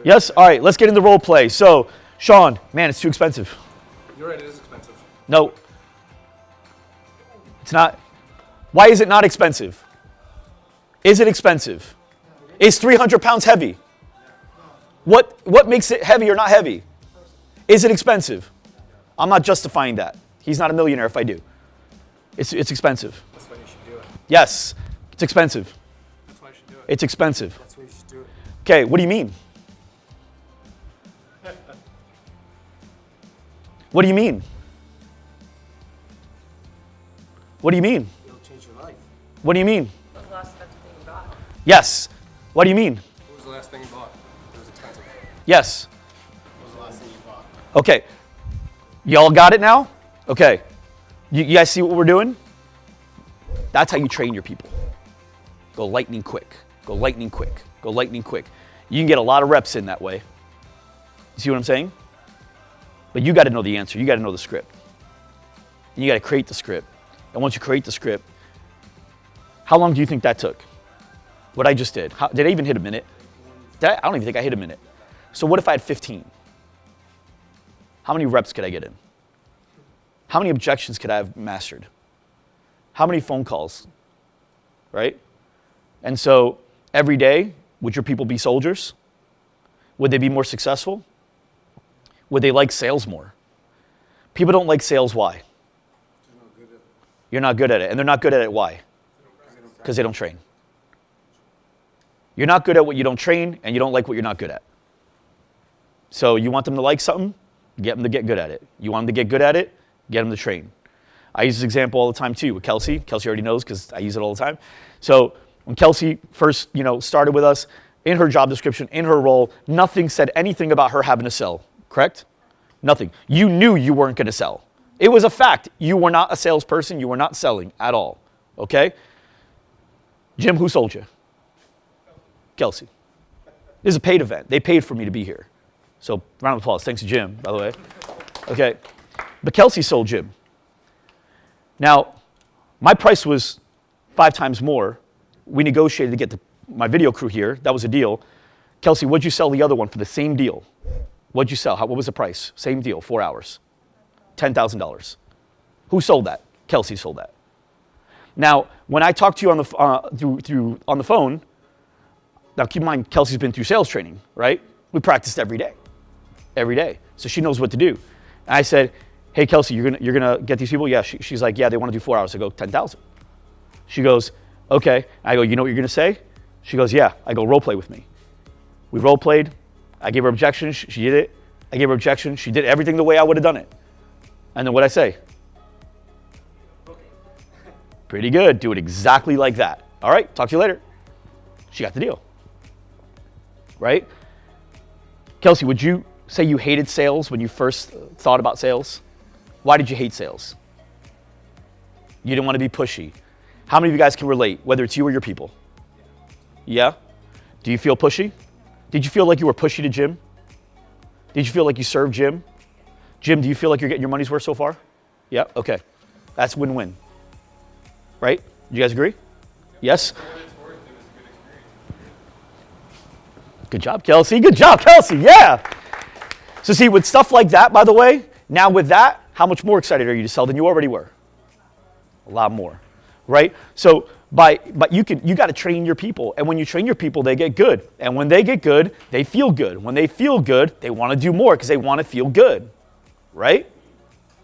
Speaker 2: Yes? All right, let's get into role play. So Sean, man, it's too expensive.
Speaker 3: You're right, it is expensive.
Speaker 2: No, it's not. Why is it not expensive? Is it expensive? Is 300 pounds heavy? What makes it heavy or not heavy? Is it expensive? I'm not justifying that. He's not a millionaire if I do. It's expensive.
Speaker 3: That's why you should do it.
Speaker 2: Yes, it's expensive.
Speaker 3: That's why you should do it.
Speaker 2: It's expensive.
Speaker 3: That's why you should do it.
Speaker 2: Okay, what do you mean? What do you mean? What do you mean?
Speaker 3: It'll change your life.
Speaker 2: What do you mean?
Speaker 6: What was the last expensive thing you got?
Speaker 2: Yes. What do you mean?
Speaker 3: What was the last thing you bought? It was expensive.
Speaker 2: Yes.
Speaker 3: What was the last thing you bought?
Speaker 2: Okay. Y'all got it now? Okay. You guys see what we're doing? That's how you train your people. Go lightning quick. Go lightning quick. Go lightning quick. You can get a lot of reps in that way. You see what I'm saying? But you got to know the answer. You got to know the script. And you got to create the script. And once you create the script, how long do you think that took? What I just did. Did I even hit a minute? I don't even think I hit a minute. So what if I had 15? How many reps could I get in? How many objections could I have mastered? How many phone calls? Right? And so every day, would your people be soldiers? Would they be more successful? Would they like sales more? People don't like sales. Why? You're not good at it. And they're not good at it. Why? Because they don't train. You're not good at what you don't train, and you don't like what you're not good at. So you want them to like something, get them to get good at it. You want them to get good at it, get them to train. I use this example all the time too with Kelsey. Kelsey already knows because I use it all the time. So when Kelsey first, started with us, in her job description, in her role, nothing said anything about her having to sell, correct? Nothing. You knew you weren't going to sell. It was a fact. You were not a salesperson. You were not selling at all, okay? Jim, who sold you? Kelsey. This is a paid event. They paid for me to be here. So round of applause. Thanks to Jim, by the way. Okay. But Kelsey sold Jim. Now, my price was 5 times more. We negotiated to get my video crew here. That was a deal. Kelsey, what'd you sell the other one for the same deal? What'd you sell? What was the price? Same deal, 4 hours. $10,000. Who sold that? Kelsey sold that. Now, when I talk to you on the on the phone, now keep in mind, Kelsey's been through sales training, right? We practiced every day, so she knows what to do. And I said, "Hey, Kelsey, you're gonna get these people?" Yeah. She's like, "Yeah, they want to do 4 hours." I go, 10,000. She goes, "Okay." I go, "You know what you're gonna say?" She goes, "Yeah." I go, "Role play with me." We role played. I gave her objections. She did it. I gave her objections. She did everything the way I would have done it. And then what'd I say? Pretty good. Do it exactly like that. All right. Talk to you later. She got the deal. Right? Kelsey, would you say you hated sales when you first thought about sales? Why did you hate sales? You didn't want to be pushy. How many of you guys can relate, whether it's you or your people? Yeah? Do you feel pushy? Did you feel like you were pushy to Jim? Did you feel like you served Jim? Jim, do you feel like you're getting your money's worth so far? Yeah? Okay. That's win-win. Right? Do you guys agree? Yes? Good job, Kelsey. Good job, Kelsey. Yeah. So see, with stuff like that, by the way, now with that, how much more excited are you to sell than you already were? A lot more, right? So but you got to train your people, and when you train your people, they get good, and when they get good, they feel good. When they feel good, they want to do more because they want to feel good, right?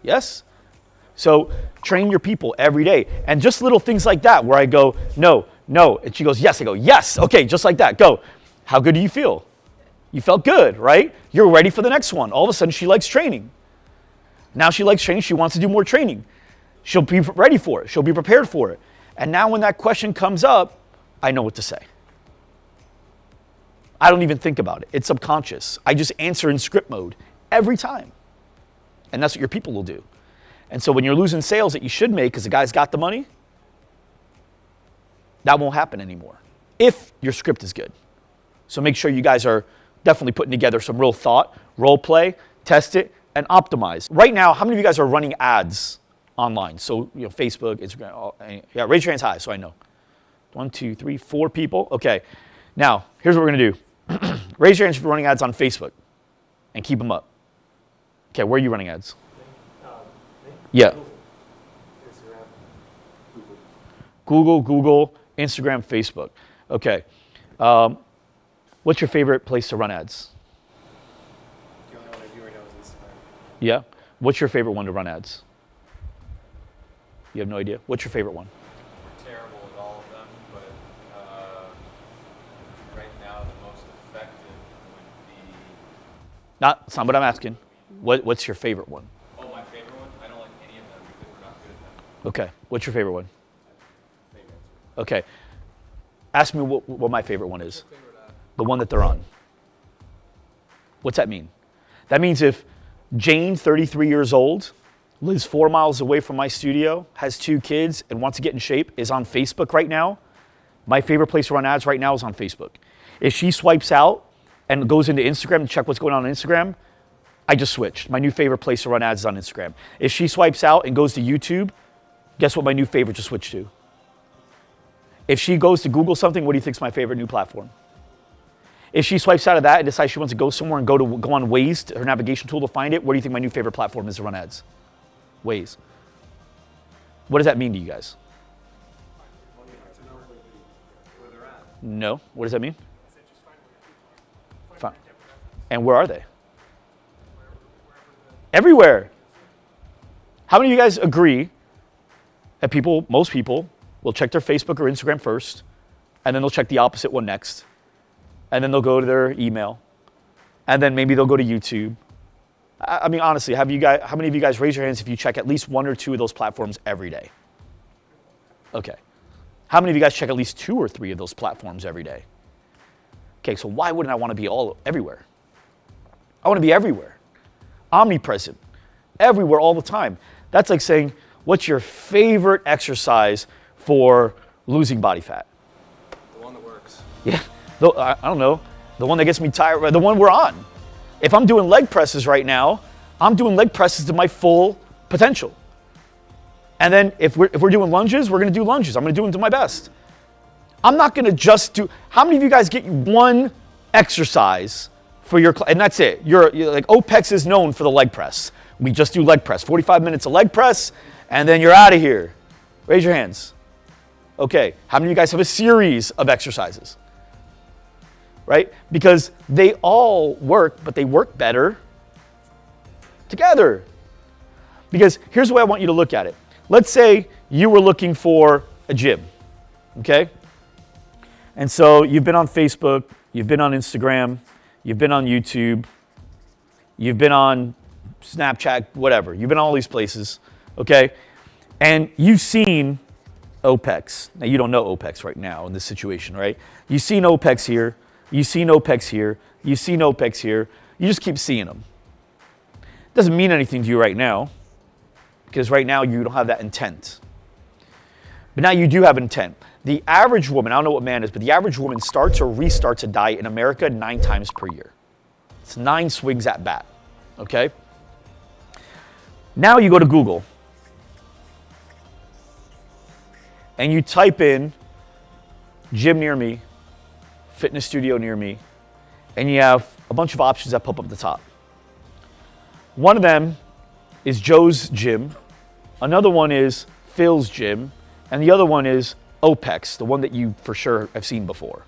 Speaker 2: Yes. So train your people every day, and just little things like that where I go, no, and she goes, yes. I go, yes. Okay, just like that. Go. How good do you feel? You felt good, right? You're ready for the next one. All of a sudden, she likes training. Now she likes training. She wants to do more training. She'll be ready for it. She'll be prepared for it. And now when that question comes up, I know what to say. I don't even think about it. It's subconscious. I just answer in script mode every time. And that's what your people will do. And so when you're losing sales that you should make because the guy's got the money, that won't happen anymore if your script is good. So make sure you guys are definitely putting together some real thought, role play, test it, and optimize. Right now, how many of you guys are running ads online? So, Facebook, Instagram, yeah, raise your hands high so I know. 1, 2, 3, 4 people. Okay. Now, here's what we're going to do. Raise your hands if you're running ads on Facebook and keep them up. Okay, where are you running ads? Yeah. Google, Instagram, Facebook. Okay. What's your favorite place to run ads?
Speaker 3: The only one I do right now is Instagram.
Speaker 2: Yeah. What's your favorite one to run ads? You have no idea? What's your favorite one?
Speaker 7: We're terrible at all of them, but right now the most effective would be.
Speaker 2: That's not what I'm asking. What's your favorite one?
Speaker 7: Oh, my favorite one? I don't like any of them because we're not good at them.
Speaker 2: Okay. What's your favorite one?
Speaker 7: Same answer.
Speaker 2: Okay. Ask me what my favorite one is. The one that they're on. What's that mean? That means if Jane, 33 years old, lives 4 miles away from my studio, has 2 kids, and wants to get in shape, is on Facebook right now, my favorite place to run ads right now is on Facebook. If she swipes out and goes into Instagram to check what's going on Instagram, I just switched. My new favorite place to run ads is on Instagram. If she swipes out and goes to YouTube, guess what my new favorite to switch to? If she goes to Google something, what do you think is my favorite new platform? If she swipes out of that and decides she wants to go somewhere and go on Waze, her navigation tool to find it, what do you think my new favorite platform is to run ads? Waze. What does that mean to you guys? No. What does that mean? Fine. And where are they? Everywhere. How many of you guys agree that most people will check their Facebook or Instagram first, and then they'll check the opposite one next, and then they'll go to their email, and then maybe they'll go to YouTube. I mean, honestly, how many of you guys raise your hands if you check at least 1 or 2 of those platforms every day? Okay. How many of you guys check at least 2 or 3 of those platforms every day? Okay, so why wouldn't I want to be everywhere? I want to be everywhere. Omnipresent. Everywhere all the time. That's like saying, what's your favorite exercise for losing body fat?
Speaker 3: The one that works.
Speaker 2: Yeah, I don't know. The one that gets me tired, the one we're on. If I'm doing leg presses right now, I'm doing leg presses to my full potential. And then if we're doing lunges, we're going to do lunges. I'm going to do them to my best. I'm not going to just do. How many of you guys get one exercise for your and that's it? You're like OPEX is known for the leg press. We just do leg press. 45 minutes of leg press, and then you're out of here. Raise your hands. Okay. How many of you guys have a series of exercises? Right? Because they all work, but they work better together. Because here's the way I want you to look at it. Let's say you were looking for a gym, okay? And so you've been on Facebook, you've been on Instagram, you've been on YouTube, you've been on Snapchat, whatever. You've been all these places, okay? And you've seen OPEX. Now, you don't know OPEX right now in this situation, right? You've seen OPEX here, you've seen OPEX here, you've seen OPEX here. You just keep seeing them. It doesn't mean anything to you right now, because right now you don't have that intent. But now you do have intent. The average woman, I don't know what man is, but the average woman starts or restarts a diet in America 9 times per year. It's 9 swings at bat, okay? Now you go to Google and you type in gym near me, fitness studio near me, and you have a bunch of options that pop up at the top. One of them is Joe's gym, another one is Phil's gym, and the other one is OPEX, the one that you for sure have seen before.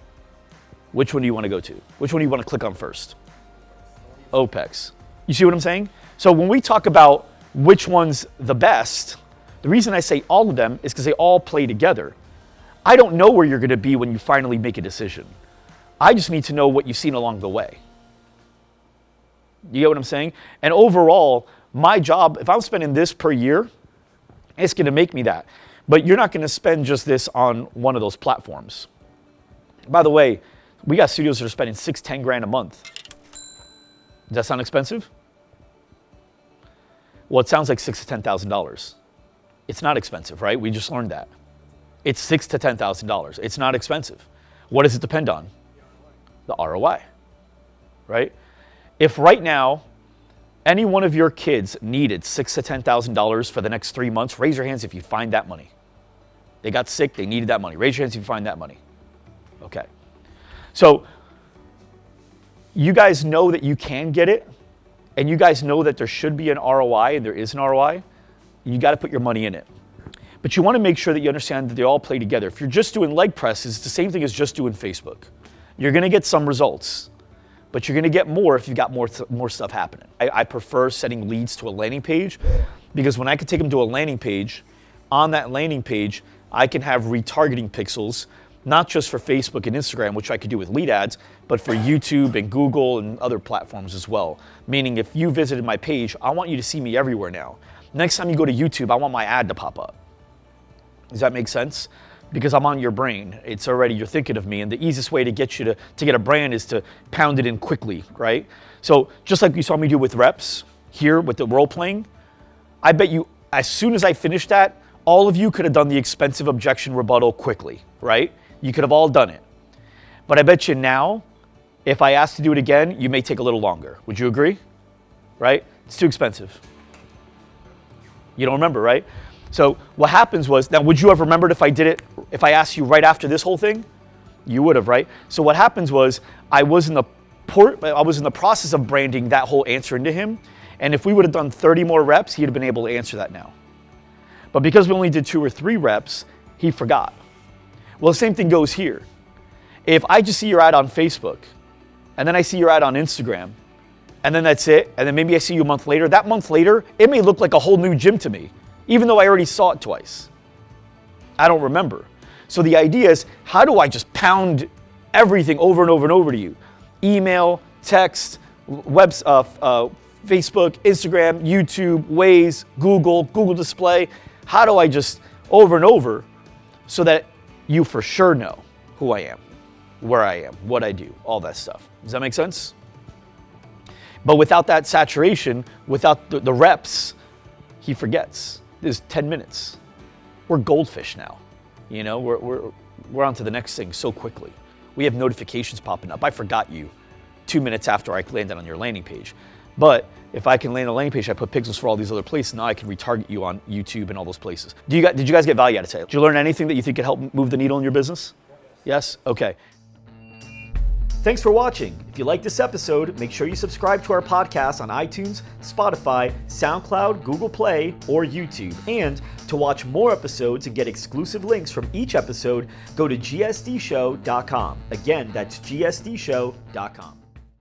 Speaker 2: Which one do you want to go to? Which one do you want to click on first? OPEX. You see what I'm saying? So when we talk about which one's the best, the reason I say all of them is because they all play together. I don't know where you're going to be when you finally make a decision. I just need to know what you've seen along the way. You get what I'm saying? And overall, my job, if I'm spending this per year, it's going to make me that. But you're not going to spend just this on one of those platforms. By the way, we got studios that are spending $6,000, $10,000 a month. Does that sound expensive? Well, it sounds like $6,000 to $10,000. It's not expensive, right? We just learned that. It's $6,000 to $10,000. It's not expensive. What does it depend on? The ROI, right? If right now, any one of your kids needed $6,000 to $10,000 for the next 3 months, raise your hands if you find that money. They got sick, they needed that money. Raise your hands if you find that money. Okay. So you guys know that you can get it, and you guys know that there should be an ROI and there is an ROI, you got to put your money in it. But you want to make sure that you understand that they all play together. If you're just doing leg presses, it's the same thing as just doing Facebook. You're going to get some results, but you're going to get more if you've got more stuff happening. I prefer setting leads to a landing page, because when I can take them to a landing page, on that landing page, I can have retargeting pixels, not just for Facebook and Instagram, which I could do with lead ads, but for YouTube and Google and other platforms as well. Meaning if you visited my page, I want you to see me everywhere now. Next time you go to YouTube, I want my ad to pop up. Does that make sense? Because I'm on your brain. It's already, you're thinking of me, and the easiest way to get you to get a brand is to pound it in quickly, right? So just like you saw me do with reps here with the role playing, I bet you as soon as I finished that, all of you could have done the expensive objection rebuttal quickly, right? You could have all done it. But I bet you now, if I asked to do it again, you may take a little longer. Would you agree? Right? It's too expensive. You don't remember, right? So what happens was, now would you have remembered if I did it, if I asked you right after this whole thing? You would have, right? So what happens was, I was in the process of branding that whole answer into him, and if we would have done 30 more reps, he'd have been able to answer that now. But because we only did 2 or 3 reps, he forgot. Well, the same thing goes here. If I just see your ad on Facebook, and then I see your ad on Instagram, and then that's it, and then maybe I see you a month later, that month later, it may look like a whole new gym to me, even though I already saw it twice. I don't remember. So the idea is, how do I just pound everything over and over and over to you? Email, text, Facebook, Instagram, YouTube, Waze, Google Display. How do I just over and over so that you for sure know who I am, where I am, what I do, all that stuff. Does that make sense? But without that saturation, without the reps, he forgets. There's 10 minutes. We're goldfish now. You know, we're on to the next thing so quickly. We have notifications popping up. I forgot you 2 minutes after I landed on your landing page. But if I can land on a landing page, I put pixels for all these other places. Now I can retarget you on YouTube and all those places. Did you guys get value out of it? Did you learn anything that you think could help move the needle in your business? Yes? Okay.
Speaker 1: Thanks for watching. If you like this episode, make sure you subscribe to our podcast on iTunes, Spotify, SoundCloud, Google Play, or YouTube. And to watch more episodes and get exclusive links from each episode, go to gsdshow.com. Again, that's gsdshow.com.